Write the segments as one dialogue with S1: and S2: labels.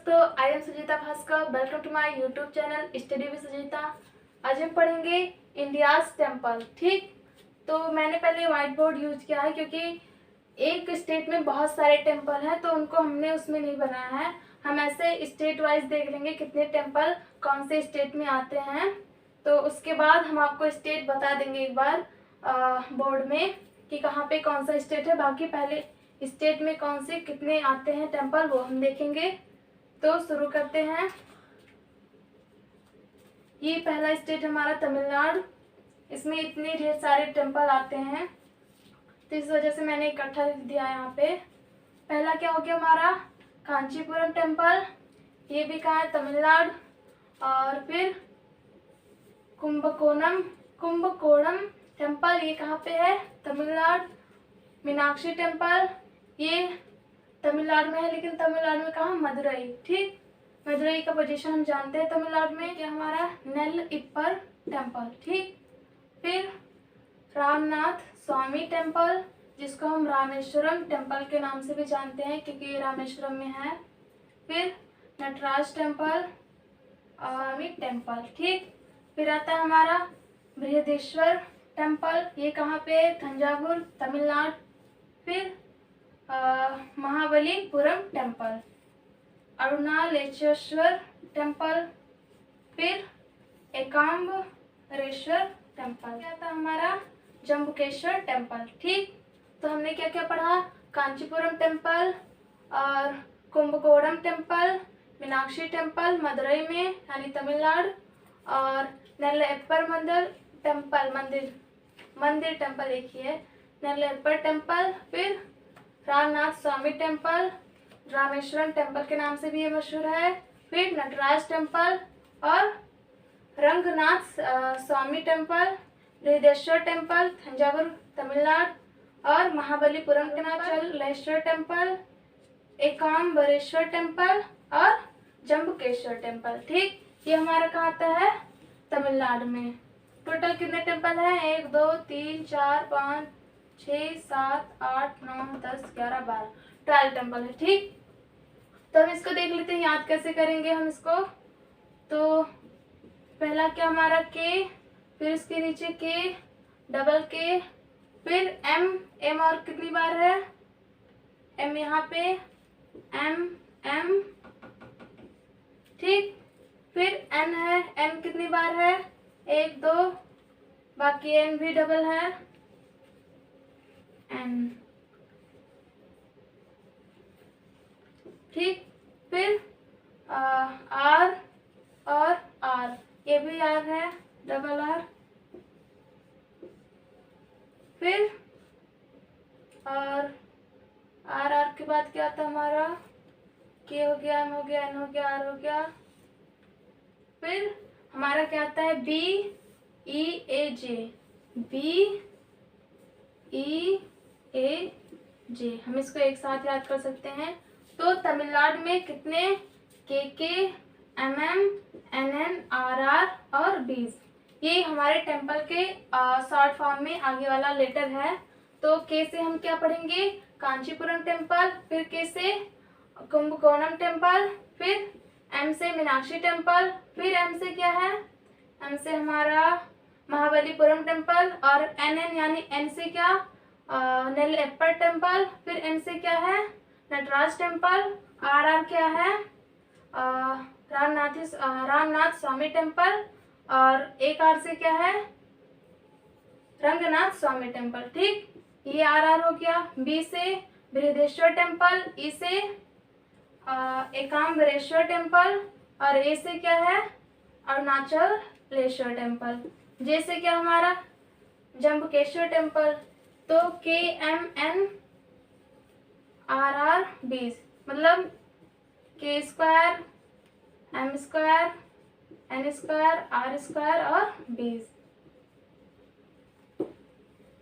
S1: दोस्तों, I am Sujita Bhaskar. Welcome to my YouTube channel study with Sujita. आज हम पढ़ेंगे इंडियाज टेम्पल। ठीक, तो मैंने पहले व्हाइट बोर्ड यूज किया है क्योंकि एक स्टेट में बहुत सारे टेम्पल हैं, तो उनको हमने उसमें नहीं बनाया है। हम ऐसे स्टेट वाइज देख लेंगे कितने टेम्पल कौन से स्टेट में आते हैं, तो उसके बाद हम आपको स्टेट बता देंगे एक बार बोर्ड में कि कहाँ पे कौन सा स्टेट है। बाकी पहले स्टेट में कौन से कितने आते हैं टेम्पल वो हम देखेंगे। तो शुरू करते हैं। ये पहला स्टेट हमारा तमिलनाडु। इसमें इतने ढेर सारे टेम्पल आते हैं, तो इस वजह से मैंने इकट्ठा लिख दिया यहाँ पे। पहला क्या हो गया हमारा कांचीपुरम टेम्पल। ये भी कहाँ है? तमिलनाडु। और फिर कुंभकोणम टेम्पल, ये कहाँ पे है? तमिलनाडु। मीनाक्षी टेम्पल, ये तमिलनाडु में है, लेकिन तमिलनाडु में कहाँ? मदुरई। ठीक, मदुरई का पोजीशन हम जानते हैं तमिलनाडु में। क्या हमारा नेल्लिप्पर टेम्पल। ठीक, फिर रामनाथ स्वामी टेम्पल, जिसको हम रामेश्वरम टेम्पल के नाम से भी जानते हैं क्योंकि ये रामेश्वरम में है। फिर नटराज टेम्पल, स्वामी टेम्पल। ठीक, फिर आता है हमारा बृहदेश्वर टेम्पल। ये कहाँ पे? तंजावुर, तमिलनाडु। फिर महाबलीपुरम टेम्पल, अरुणाचलेश्वर टेम्पल। फिर एकाम्बरेश्वर टेम्पल। क्या था हमारा? जम्बुकेश्वर टेम्पल। ठीक, तो हमने क्या क्या पढ़ा? कांचीपुरम टेम्पल और कुंभकोणम टेम्पल, मीनाक्षी टेम्पल मदुरई में यानी तमिलनाडु, और नेल्लप्पर मंदिर टेम्पल एक ही है, नेल्लप्पर टेम्पल। फिर रामनाथ स्वामी टेम्पल, रामेश्वरम टेम्पल के नाम से भी ये मशहूर है। फिर नटराज टेम्पल और रंगनाथ स्वामी टेम्पल, बृहदेश्वर टेम्पल तंजावुर तमिलनाडु, और महाबलीपुरम अरुणाचलेश्वर टेम्पल, एकाम्बरेश्वर टेम्पल और जम्बुकेश्वर टेम्पल। ठीक, ये हमारा कहाँ आता है? तमिलनाडु में। टोटल कितने टेम्पल हैं? 1 2 3 4 5 6 7 8 9 10 11 12 12 टेम्पल है। ठीक, तो हम इसको देख लेते हैं, याद कैसे करेंगे हम इसको। तो पहला क्या हमारा के, फिर इसके नीचे के, डबल के, फिर एम और कितनी बार है? एम यहाँ पे, एम। ठीक, फिर एन है, एन कितनी बार है? 1 2, बाकी एन भी डबल है, एन। ठीक, फिर आर और आर, ये भी आर है, डबल आर। फिर और आर के बाद क्या आता हमारा? के हो गया, एम हो गया, एन हो गया, आर हो गया। फिर हमारा क्या आता है? बी ई ए जे, बी ई ए जे। हम इसको एक साथ याद कर सकते हैं। तो तमिलनाडु में कितने? के, एम, एन, आर और बीज, ये हमारे टेम्पल के शॉर्ट फॉर्म में आगे वाला लेटर है। तो के से हम क्या पढ़ेंगे? कांचीपुरम टेम्पल। फिर के से कुंभकोणम टेम्पल। फिर एम से मीनाक्षी टेम्पल। फिर एम से क्या है? एम से हमारा महाबलीपुरम टेम्पल। और एन यानी एन से क्या? नेल्लप्पर टेम्पल। फिर एन से क्या है? नटराज टेम्पल। आर क्या है? रामनाथ स्वामी टेम्पल। और एक आर से क्या है? रंगनाथ स्वामी टेम्पल। ठीक, ये आर हो गया। बी से बृहदेश्वर टेम्पल, ई से एकाम्बरेश्वर टेम्पल, और ए से क्या है? अरुणाचलेश्वर टेम्पल। जे से क्या हमारा? जम्बुकेश्वर टेम्पल। तो के, एम, एन, आर बीज, मतलब K square, M square, N square, R square और बीज।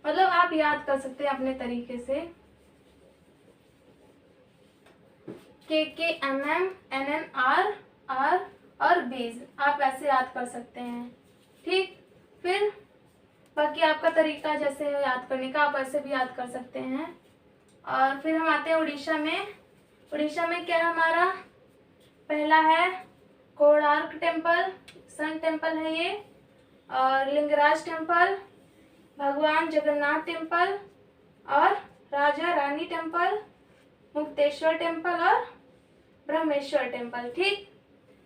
S1: मतलब आप याद कर सकते हैं अपने तरीके से। के, एम, एन, आर और बीज, आप ऐसे याद कर सकते हैं। ठीक, फिर बाकी आपका तरीका जैसे है याद करने का, आप ऐसे भी याद कर सकते हैं। और फिर हम आते हैं उड़ीसा में। उड़ीसा में क्या है हमारा? पहला है कोणार्क टेम्पल, सन टेम्पल है ये, और लिंगराज टेम्पल, भगवान जगन्नाथ टेम्पल, और राजा रानी टेम्पल, मुक्तेश्वर टेम्पल और ब्रह्मेश्वर टेम्पल। ठीक,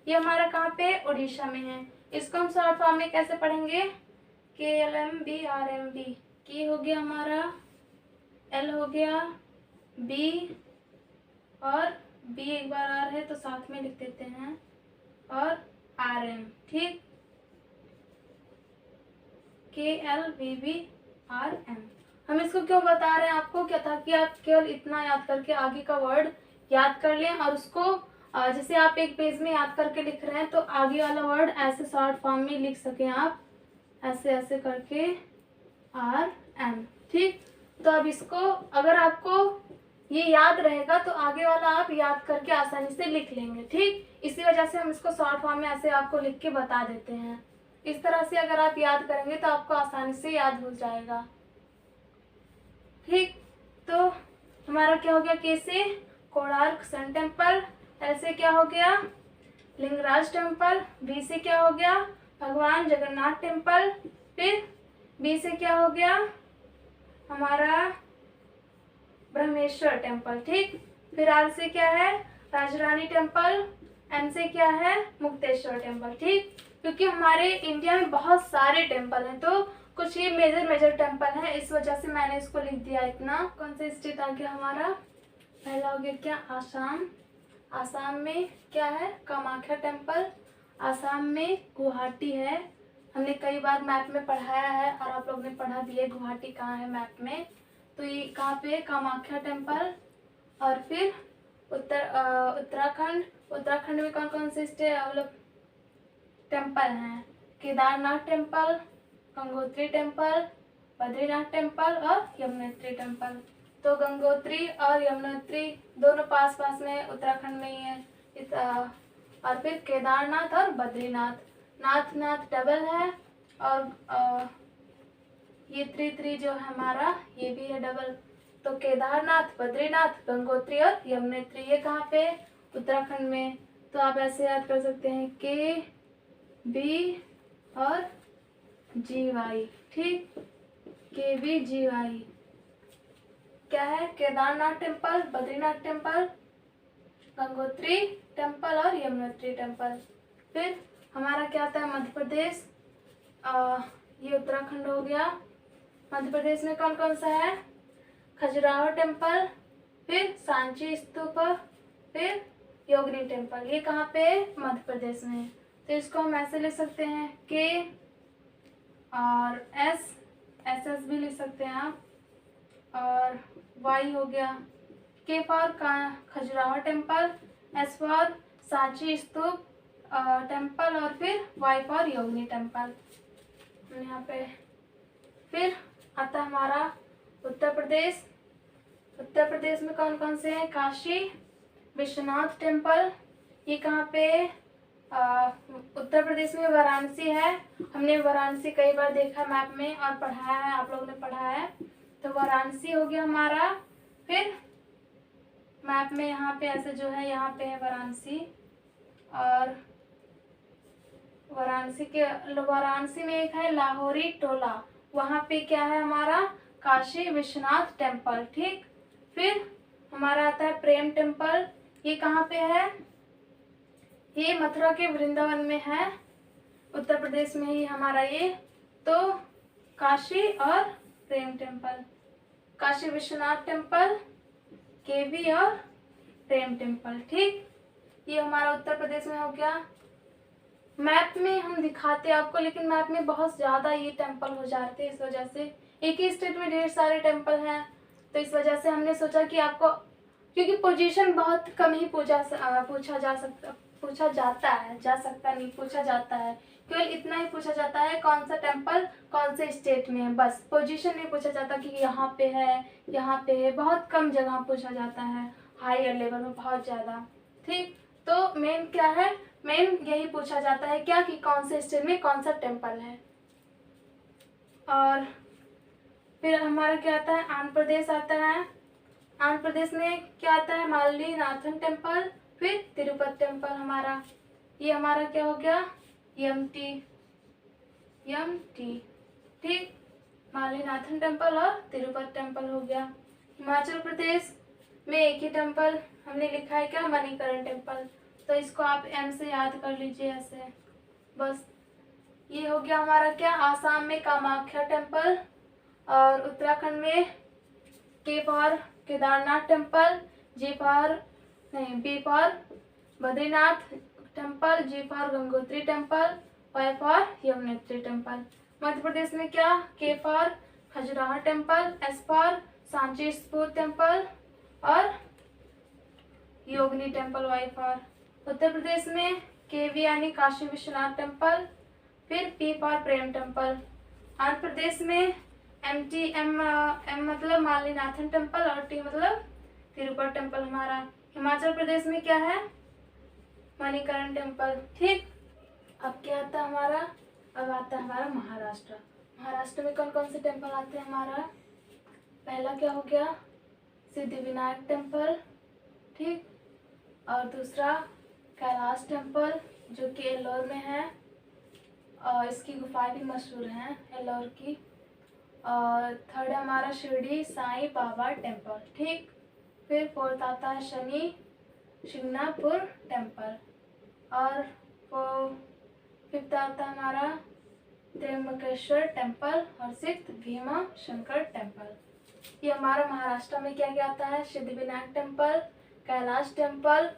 S1: ये हमारा कहाँ पे, उड़ीसा में है। इसको हम शॉर्ट फॉर्म में कैसे पढ़ेंगे, KLMBRMB। की हो गया हमारा, L हो गया, B और B एक बार R है तो साथ में लिख देते हैं, और RM। ठीक, KLBBRM। हम इसको क्यों बता रहे हैं आपको, क्या था कि आप केवल इतना याद करके आगे का वर्ड याद कर लें, और उसको जैसे आप एक पेज में याद करके लिख रहे हैं तो आगे वाला वर्ड ऐसे शॉर्ट फॉर्म में लिख सकें आप, ऐसे ऐसे करके RM। ठीक, तो अब इसको अगर आपको ये याद रहेगा तो आगे वाला आप याद करके आसानी से लिख लेंगे। ठीक, इसी वजह से हम इसको शॉर्ट फॉर्म में ऐसे आपको लिख के बता देते हैं। इस तरह से अगर आप याद करेंगे तो आपको आसानी से याद हो जाएगा। ठीक, तो हमारा क्या हो गया, के से कोणार्क सन टेम्पल, एल से क्या हो गया, लिंगराज टेम्पल, बी से क्या हो गया, भगवान जगन्नाथ टेम्पल, फिर बी से क्या हो गया हमारा ब्रह्मेश्वर टेम्पल। ठीक, फिर आर से क्या है, राजरानी टेम्पल, एम से क्या है, मुक्तेश्वर टेम्पल। ठीक, क्योंकि हमारे इंडिया में बहुत सारे टेम्पल हैं तो कुछ ये मेजर टेम्पल है, इस वजह से मैंने इसको लिख दिया इतना। कौन सा स्टेट आ गया हमारा, पहला हो गया क्या, आसाम। आसाम में क्या है, कामाख्या टेम्पल। आसाम में गुवाहाटी है, हमने कई बार मैप में पढ़ाया है और आप लोग ने पढ़ा भी है गुवाहाटी कहाँ है मैप में। तो ये कहाँ पे, कामाख्या टेम्पल। और फिर उत्तराखंड, उत्तराखंड में कौन कौन से मतलब टेम्पल हैं, Kedarnath temple, Gangotri temple, Badrinath temple और यमुनोत्री टेम्पल। तो गंगोत्री और यमुनोत्री दोनों पास पास में उत्तराखंड में ही है। और फिर केदारनाथ और बद्रीनाथ, नाथ नाथ डबल है, और ये त्रि जो है हमारा ये भी है डबल। तो केदारनाथ, बद्रीनाथ, गंगोत्री और यमुनोत्री, ये कहाँ पे, उत्तराखंड में। तो आप ऐसे याद कर सकते हैं, KB और GY। ठीक, KBGY क्या है, Kedarnath temple, Badrinath temple, Gangotri temple और यमुनोत्री टेम्पल। फिर हमारा क्या आता है, मध्य प्रदेश, ये उत्तराखंड हो गया। मध्य प्रदेश में कौन कौन सा है, खजुराहो टेम्पल, फिर सांची स्तूप, फिर योगिनी टेम्पल। ये कहाँ पे, मध्य प्रदेश में। तो इसको हम ऐसे लिख सकते हैं, K और SS भी लिख सकते हैं आप, और Y हो गया, K for Khajuraho temple, S for Sanchi stupa temple, और फिर Y फॉर योगिनी टेम्पल। यहाँ पे फिर आता है हमारा उत्तर प्रदेश। उत्तर प्रदेश में कौन कौन से हैं, काशी विश्वनाथ टेम्पल, ये कहाँ पे, उत्तर प्रदेश में वाराणसी है। हमने वाराणसी कई बार देखा मैप में और पढ़ाया है, आप लोगों ने पढ़ा है। तो वाराणसी हो गया हमारा। फिर मैप में यहाँ पे ऐसे जो है, यहाँ पे है वाराणसी, और वाराणसी में एक है लाहौरी टोला, वहाँ पे क्या है हमारा, काशी विश्वनाथ टेम्पल। ठीक, फिर हमारा आता है प्रेम टेम्पल, ये कहाँ पे है, ये मथुरा के वृंदावन में है, उत्तर प्रदेश में ही हमारा ये। तो काशी और Prem temple, Kashi Vishwanath temple, KB और प्रेम टेम्पल। ठीक, ये हमारा उत्तर प्रदेश में हो गया। मैप में हम दिखाते आपको, लेकिन मैप में बहुत ज़्यादा ये टेम्पल हो जाते हैं, इस वजह से एक ही स्टेट में ढेर सारे टेम्पल हैं, तो इस वजह से हमने सोचा कि आपको, क्योंकि पोजीशन बहुत कम ही पूछा जाता है, केवल इतना ही पूछा जाता है कौन सा टेम्पल कौन से स्टेट में है, बस पोजीशन नहीं पूछा जाता कि यहाँ पे है, बहुत कम जगह पूछा जाता है, हायर लेवल में बहुत ज़्यादा। ठीक, तो मेन क्या है, मेन यही पूछा जाता है क्या, कि कौन से स्टेट में कौन सा टेम्पल है। और फिर हमारा क्या आता है, आंध्र प्रदेश आता है। आंध्र प्रदेश में क्या आता है, मालिनी नाथन टेम्पल, फिर तिरुपति टेम्पल हमारा, ये हमारा क्या हो गया, यमटी, ठीक। मालिनाथन टेम्पल और तिरुपति टेम्पल हो गया। हिमाचल प्रदेश में एक ही टेम्पल हमने लिखा है क्या, मणिकरण टेम्पल, तो इसको आप एम से याद कर लीजिए ऐसे बस। ये हो गया हमारा क्या, आसाम में कामाख्या टेम्पल, और उत्तराखंड में K for Kedarnath temple, B for Badrinath temple, G for Gangotri temple, Y for Yamunotri temple. Madhya Pradesh में क्या, K for Khajuraho temple, S for Sanchi stupa temple और Yogini temple, Y for. Uttar Pradesh में के वी यानी काशी विश्वनाथ टेम्पल, फिर P for Prem temple. Andhra Pradesh में एम मतलब मालिनाथन टेम्पल और टी मतलब तिरुपति टेम्पल हमारा। हिमाचल प्रदेश में क्या है, मणिकरण टेम्पल, ठीक। अब क्या आता है हमारा, अब आता है हमारा महाराष्ट्र। महाराष्ट्र में कौन कौन से टेम्पल आते हैं हमारा, पहला क्या हो गया, सिद्धिविनायक टेम्पल, ठीक। और दूसरा कैलाश टेम्पल जो कि एल्लोर में है, और इसकी गुफाएं भी मशहूर हैं एल्लोर की। और थर्ड हमारा शिरडी साईं बाबा टेम्पल, ठीक। फिर फोर्थ आता है शनि शिंगणापुर टेम्पल, और फिफ्थ आता है हमारा त्र्यंबकेश्वर टेम्पल, और सिक्स्थ भीमा शंकर टेम्पल। ये हमारा महाराष्ट्र में क्या क्या आता है, Siddhivinayak temple, Kailash temple,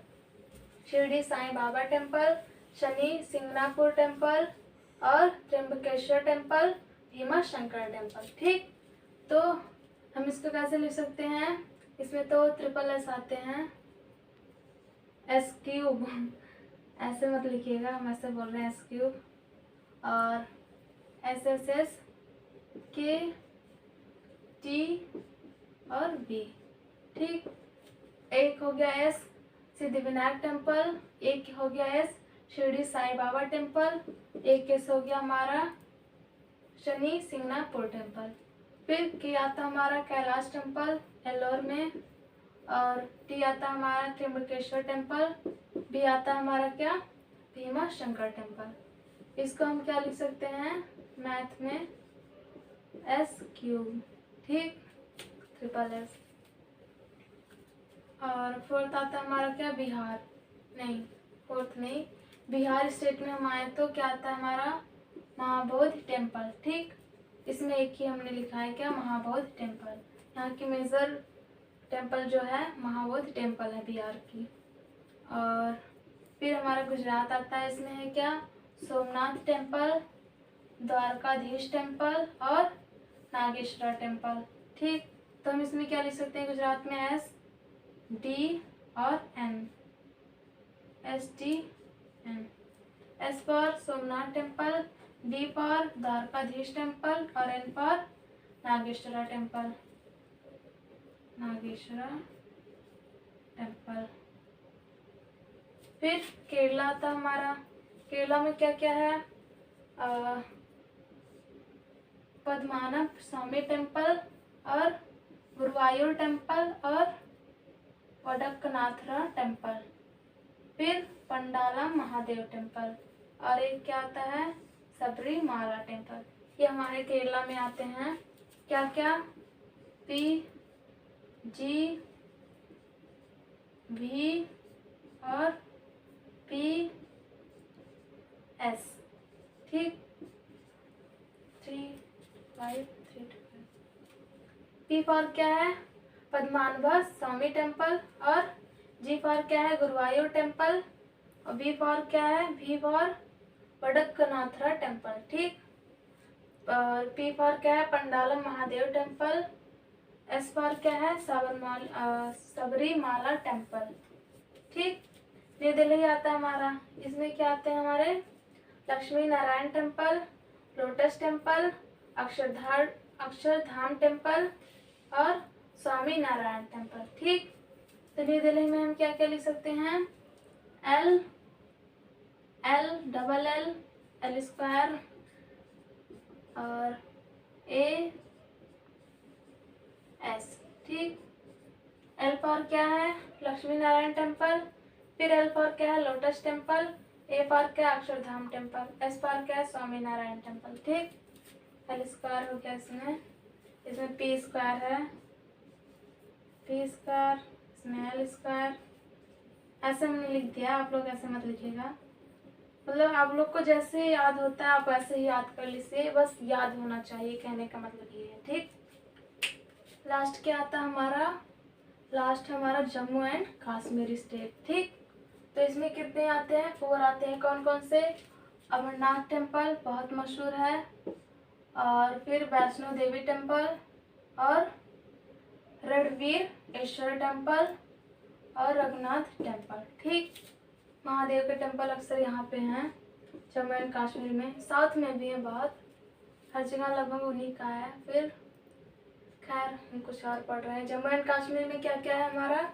S1: Shirdi Sai Baba temple, Shani Shingnapur temple और त्र्यंबकेश्वर टेम्पल, भीमा शंकर टेम्पल, ठीक। तो हम इसको कैसे लिख सकते हैं, इसमें तो ट्रिपल एस आते हैं, एस क्यूब, ऐसे मत लिखिएगा, हम ऐसे बोल रहे हैं एस क्यूब, और एस एस एस के टी और बी, ठीक। एक हो गया एस सिद्धिविनायक टेम्पल, एक हो गया एस शिरडी साईं बाबा टेम्पल, एक एस हो गया हमारा शनि शिंगणापुर टेम्पल। फिर के आता हमारा कैलाश टेम्पल एल्लोर में, और टी आता हमारा त्र्यंबकेश्वर टेम्पल, बी आता हमारा क्या, भीमा शंकर टेम्पल। इसको हम क्या लिख सकते हैं मैथ में, एस क्यूब, ठीक, ट्रिपल एस। और फोर्थ आता हमारा क्या, बिहार, नहीं फोर्थ नहीं, बिहार स्टेट में हम आए तो क्या आता है हमारा, महाबोधि टेम्पल, ठीक। इसमें एक ही हमने लिखा है क्या, महाबोधि टेम्पल। यहाँ की मेजर टेम्पल जो है महाबोधि टेम्पल है बिहार की। और फिर हमारा गुजरात आता है, इसमें है क्या, सोमनाथ टेम्पल, द्वारकाधीश टेम्पल और नागेश्वरा टेम्पल, ठीक। तो हम इसमें क्या लिख सकते हैं गुजरात में, एस डी और N, S D N, S for Somnath temple, D for Dwarkadhish temple और N for Nageshwara temple, Nageshwara temple. फिर केरला आता हमारा, केरला में क्या क्या है, पद्मनाभ स्वामी टेम्पल और गुरुवायूर टेम्पल और वडक्कनाथरा टेम्पल, फिर पंडाला महादेव टेम्पल, और एक क्या आता है, सबरीमाला टेम्पल। ये हमारे केरला में आते हैं क्या क्या, पी जी भी और पी एस, ठीक, 3 5 3 2 पी फॉर क्या है, पद्मनाभ स्वामी टेम्पल, और जी फॉर क्या है, गुरुवायूर टेम्पल, और बी फॉर क्या है, भी फॉर वडक्कनाथरा टेम्पल, ठीक। और पी फॉर क्या है, Pandalam Mahadev temple, S for क्या है, सबरीमाला टेम्पल, ठीक। न्यू दिल्ली आता है हमारा, इसमें क्या आते हैं हमारे, Lakshmi Narayan temple, lotus temple, Akshardham temple और स्वामी नारायण टेम्पल, ठीक। तो न्यू दिल्ली में हम क्या क्या लिख सकते हैं, L L double L L square और ए एस, ठीक। एल फॉर क्या है, लक्ष्मी नारायण टेम्पल, फिर L फॉर क्या है, लोटस टेम्पल। A फॉर क्या, अक्षरधाम टेम्पल। S फॉर क्या है, स्वामी नारायण टेम्पल। ठीक, L स्क्वायर हो गया इसमें P स्क्वायर है, P स्क्वायर, इसमें L स्क्वायर। ऐसे हमने लिख दिया, आप लोग ऐसे मत लिखिएगा, मतलब आप लोग को जैसे याद होता है आप वैसे ही याद कर लीजिए, बस याद होना चाहिए, कहने का मतलब ये है। ठीक, लास्ट क्या आता है हमारा, लास्ट हमारा जम्मू एंड कश्मीर स्टेट। ठीक, तो इसमें कितने आते हैं, 4 आते हैं। कौन कौन से, अमरनाथ टेम्पल बहुत मशहूर है, और फिर वैष्णो देवी टेम्पल, और रणवीरेश्वर टेम्पल, और रघुनाथ टेम्पल। ठीक, महादेव के टेम्पल अक्सर यहाँ पे हैं जम्मू एंड कश्मीर में, साउथ में भी है बहुत, हर जगह लगभग उन्हीं का है। फिर खैर हम कुछ और पढ़ रहे हैं। जम्मू एंड कश्मीर में क्या क्या है हमारा,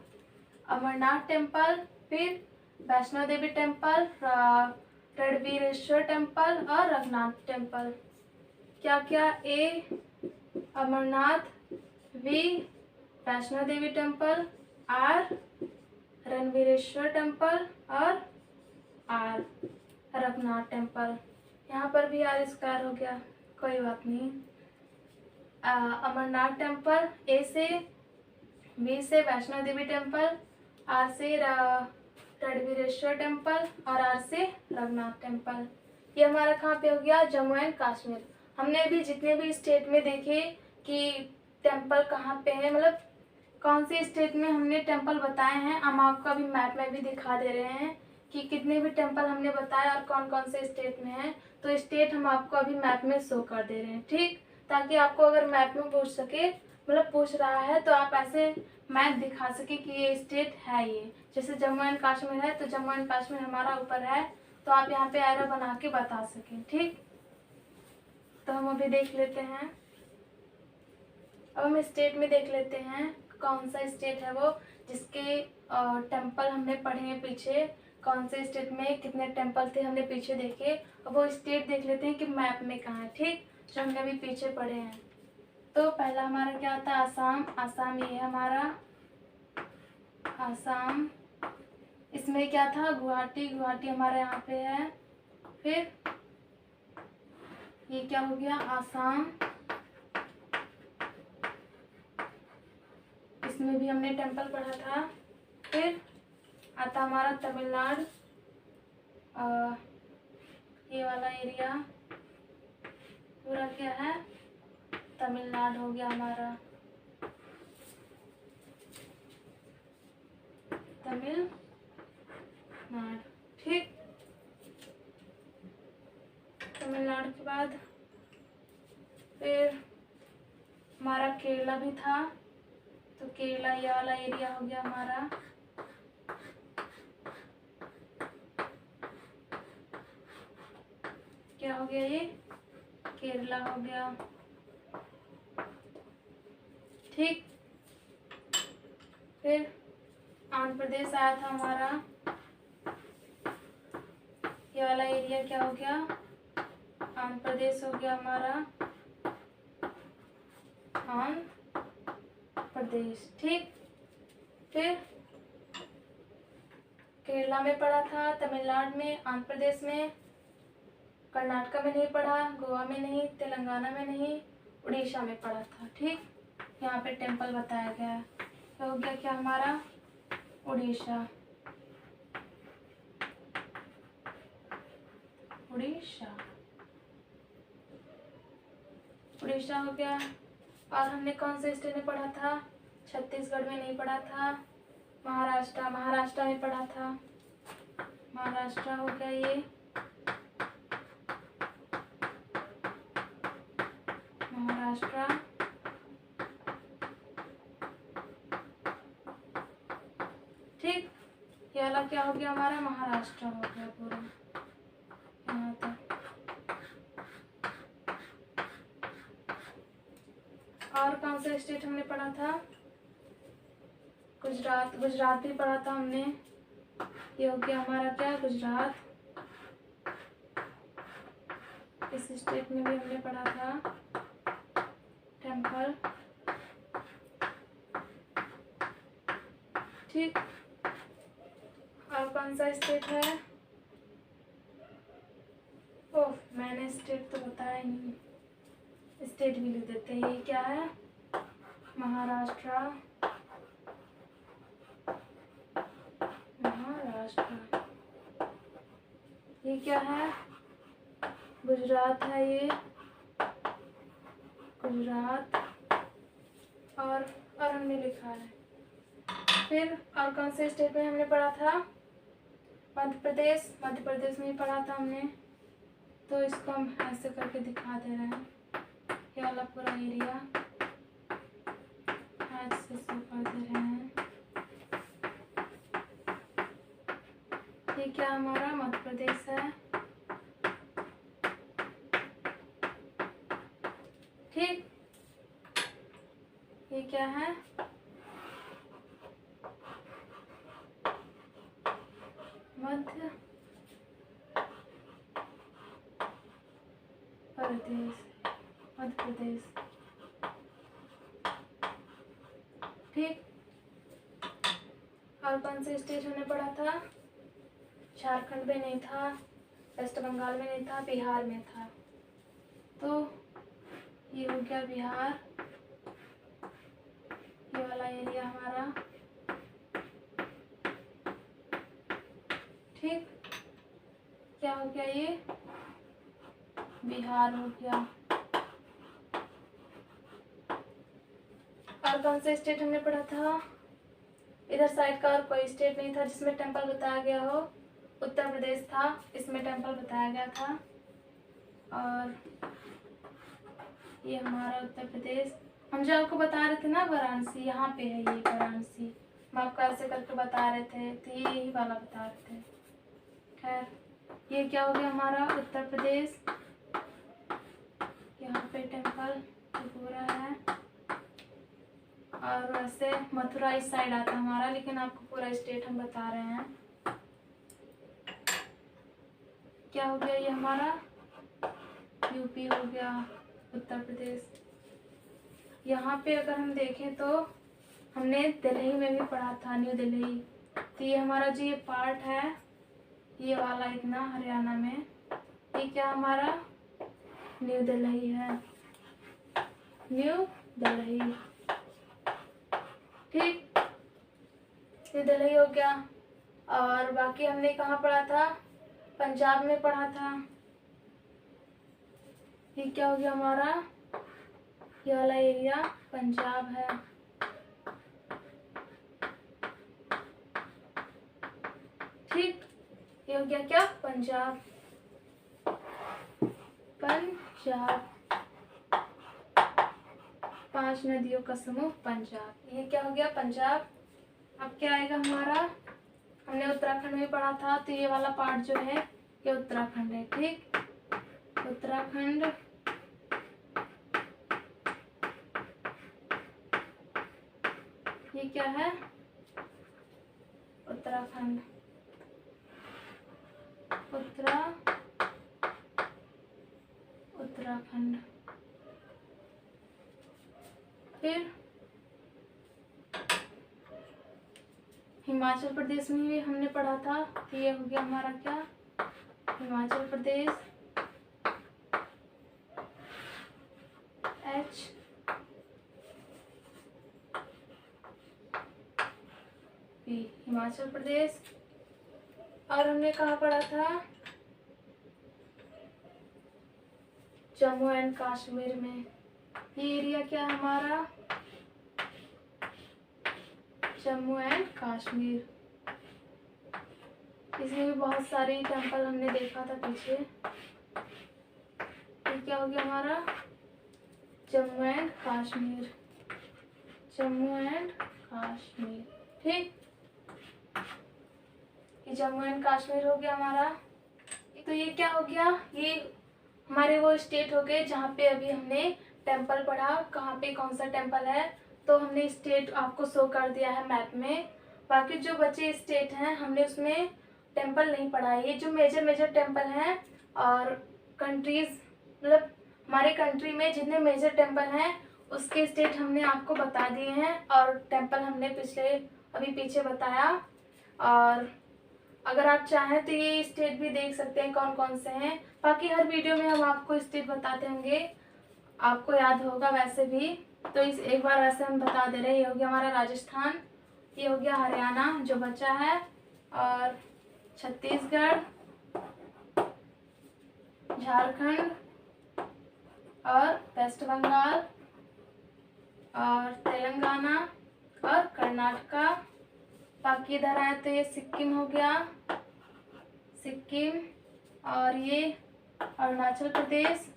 S1: अमरनाथ टेम्पल, फिर वैष्णो देवी टेम्पल, रणवीरेश्वर टेम्पल, और रघुनाथ टेम्पल। क्या क्या, A Amarnath, B Vaishno Devi temple, R Ranvireshwar temple, और आर रघुनाथ टेम्पल। यहाँ पर भी आर स्क्वायर हो गया, कोई बात नहीं। अमरनाथ टेम्पल, ए से, बी से वैष्णो देवी टेम्पल, आर से रणवीरेश्वर टेम्पल, और आर से रघुनाथ टेम्पल। ये हमारा कहाँ पे हो गया, जम्मू एंड कश्मीर। हमने अभी जितने भी स्टेट में देखे कि टेम्पल कहाँ पे है, मतलब कौन सी स्टेट में हमने टेम्पल बताए हैं, हम आपको अभी मैप में भी दिखा दे रहे हैं कि कितने भी टेम्पल हमने बताए और कौन कौन से स्टेट में है। तो स्टेट हम आपको अभी मैप में शो कर दे रहे हैं। ठीक, ताकि आपको अगर मैप में पूछ सके, मतलब पूछ रहा है तो आप ऐसे मैप दिखा सके कि ये स्टेट है। ये जैसे जम्मू एंड कश्मीर है तो जम्मू एंड कश्मीर हमारा ऊपर है, तो आप यहाँ पे एरो बना के बता सकें। ठीक, तो हम अभी देख लेते हैं, अब हम स्टेट में देख लेते हैं कौन सा स्टेट है वो जिसके टेम्पल हमने पढ़े हैं पीछे, कौन से स्टेट में कितने टेम्पल थे हमने पीछे देखे। अब वो स्टेट देख लेते हैं कि मैप में कहाँ है। ठीक, जो हमने अभी पीछे पढ़े हैं। तो पहला हमारा क्या आता है, आसाम। आसाम ये है हमारा आसाम। इसमें क्या था, गुवाहाटी। गुवाहाटी हमारे यहाँ पे है। फिर ये क्या हो गया, आसाम। इसमें भी हमने टेम्पल पढ़ा था। फिर आता हमारा तमिलनाडु, ये वाला एरिया पूरा क्या है, तमिलनाडु हो गया हमारा, तमिलनाडु। ठीक, तमिलनाडु के बाद फिर हमारा केरला भी था, तो केरला ये वाला एरिया हो गया हमारा। क्या हो गया, ये केरला हो गया। ठीक, फिर आंध्र प्रदेश आया था हमारा, ये वाला एरिया क्या हो गया, आंध्र प्रदेश हो गया हमारा, आंध्र प्रदेश। ठीक, फिर केरला में पढ़ा था, तमिलनाडु में, आंध्र प्रदेश में, कर्नाटका में नहीं पढ़ा, गोवा में नहीं, तेलंगाना में नहीं, उड़ीसा में पढ़ा था। ठीक, यहाँ पे टेम्पल बताया गया है। तो हो गया क्या हमारा, उड़ीसा। उड़ीसा, उड़ीसा हो गया। और हमने कौन से स्टेट में पढ़ा था, छत्तीसगढ़ में नहीं पढ़ा था, महाराष्ट्र। महाराष्ट्र में पढ़ा था, महाराष्ट्र हो गया ये, महाराष्ट्र। ठीक, ये वाला क्या हो गया हमारा, महाराष्ट्र हो गया पूरा यहाँ तक। और कौन सा स्टेट हमने पढ़ा था, गुजरात। गुजरात भी पढ़ा था हमने, ये हो गया हमारा क्या, गुजरात। इस स्टेट में भी हमने पढ़ा था टेम्पल। ठीक, और कौन सा स्टेट है? ओह, मैंने स्टेट तो बताया ही नहीं, स्टेट भी लिख देते हैं। ये क्या है? महाराष्ट्र। महाराष्ट्र। ये क्या है? गुजरात है। ये गुजरात। और हमने लिखा है। फिर और कौन से स्टेट में हमने पढ़ा था? मध्य प्रदेश। मध्य प्रदेश में ही पढ़ा था हमने, तो इसको हम ऐसे करके दिखा दे रहे हैं। ये वाला पूरा एरिया ऐसे शो कर दे रहे हैं। ये क्या हमारा मध्य प्रदेश है। ठीक, ये क्या है? मध्य प्रदेश। मध्य प्रदेश। ठीक, और कौन से स्टेट हमने पढ़ा था? झारखंड में नहीं था, वेस्ट बंगाल में नहीं था, बिहार में था। तो ये हो गया बिहार, ये वाला एरिया हमारा। ठीक, क्या हो गया? ये बिहार हो गया। और कौन से स्टेट हमने पढ़ा था? इधर साइड का और कोई स्टेट नहीं था जिसमें टेम्पल बताया गया हो। उत्तर प्रदेश था, इसमें टेम्पल बताया गया था। और ये हमारा उत्तर प्रदेश। हम जो आपको बता रहे थे ना वाराणसी, यहाँ पे है ये वाराणसी। हम आपको ऐसे करके बता रहे थे, तो ये यही वाला बता रहे थे। खैर, ये क्या हो गया हमारा? उत्तर प्रदेश। यहाँ पे टेम्पल पूरा है। और वैसे मथुरा इस साइड आता है हमारा, लेकिन आपको पूरा स्टेट हम बता रहे हैं। क्या हो गया? ये हमारा यूपी हो गया, उत्तर प्रदेश। यहाँ पे अगर हम देखें तो हमने दिल्ली में भी पढ़ा था, न्यू दिल्ली। तो ये हमारा जो ये पार्ट है, ये वाला इतना हरियाणा में, ये क्या हमारा? न्यू दिल्ली है। न्यू दिल्ली। ठीक, न्यू दिल्ली हो गया। और बाकी हमने कहाँ पढ़ा था? पंजाब में पढ़ा था। ये क्या हो गया हमारा? ये वाला एरिया पंजाब है। ठीक, ये हो गया क्या? पंजाब। पंजाब, 5 नदियों का समूह पंजाब। ये क्या हो गया? पंजाब। अब क्या आएगा हमारा? हमने उत्तराखंड में पढ़ा था, तो ये वाला पार्ट जो है ये उत्तराखंड है। ठीक, उत्तराखंड। ये क्या है? उत्तराखंड। उत्तराखंड। फिर हिमाचल प्रदेश में भी हमने पढ़ा था, तो ये हो गया हमारा क्या? हिमाचल प्रदेश। H P, Himachal Pradesh. और हमने कहाँ पढ़ा था? जम्मू एंड कश्मीर में। ये एरिया क्या हमारा? जम्मू एंड कश्मीर। इसमें भी बहुत सारे टेम्पल हमने देखा था पीछे। ये क्या हो गया हमारा? जम्मू एंड कश्मीर। जम्मू एंड कश्मीर। ठीक, ये जम्मू एंड कश्मीर हो गया हमारा। तो ये क्या हो गया? ये हमारे वो स्टेट हो गए जहाँ पे अभी हमने टेम्पल पढ़ा। कहाँ पे कौन सा टेम्पल है, तो हमने स्टेट आपको शो कर दिया है मैप में। बाकी जो बचे स्टेट हैं हमने उसमें टेम्पल नहीं पढ़ा है। ये जो मेजर टेम्पल हैं और कंट्रीज, मतलब हमारे कंट्री में जितने मेजर टेम्पल हैं उसके स्टेट हमने आपको बता दिए हैं, और टेम्पल हमने अभी पीछे बताया। और अगर आप चाहें तो ये स्टेट भी देख सकते हैं कौन कौन से हैं। बाकी हर वीडियो में हम आपको स्टेट बताते होंगे, आपको याद होगा वैसे भी, तो इस एक बार वैसे हम बता दे रहे हैं। ये हो गया हमारा राजस्थान, ये हो गया हरियाणा जो बचा है, और छत्तीसगढ़, झारखंड और वेस्ट बंगाल और तेलंगाना और कर्नाटका। बाकी इधर आए तो ये सिक्किम हो गया, सिक्किम, और ये अरुणाचल प्रदेश,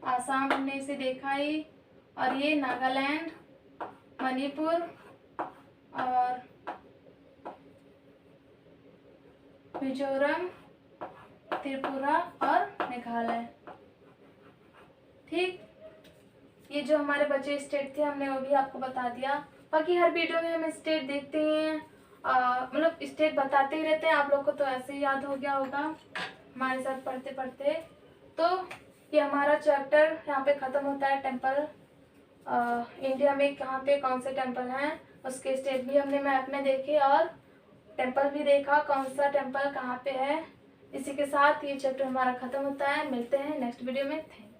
S1: आसाम हमने इसे देखा ही, और ये नागालैंड, मणिपुर और मिजोरम, त्रिपुरा और मेघालय। ठीक, ये जो हमारे बचे स्टेट थे हमने वो भी आपको बता दिया। बाकी हर वीडियो में हम स्टेट देखते हैं, मतलब स्टेट बताते ही रहते हैं। आप लोग को तो ऐसे ही याद हो गया होगा हमारे साथ पढ़ते पढ़ते। तो ये हमारा चैप्टर यहाँ पे ख़त्म होता है। टेम्पल इंडिया में कहाँ पे कौन से टेम्पल हैं, उसके स्टेट भी हमने मैप में देखे और टेम्पल भी देखा कौन सा टेम्पल कहाँ पे है। इसी के साथ ये चैप्टर हमारा ख़त्म होता है। मिलते हैं नेक्स्ट वीडियो में। Thank you.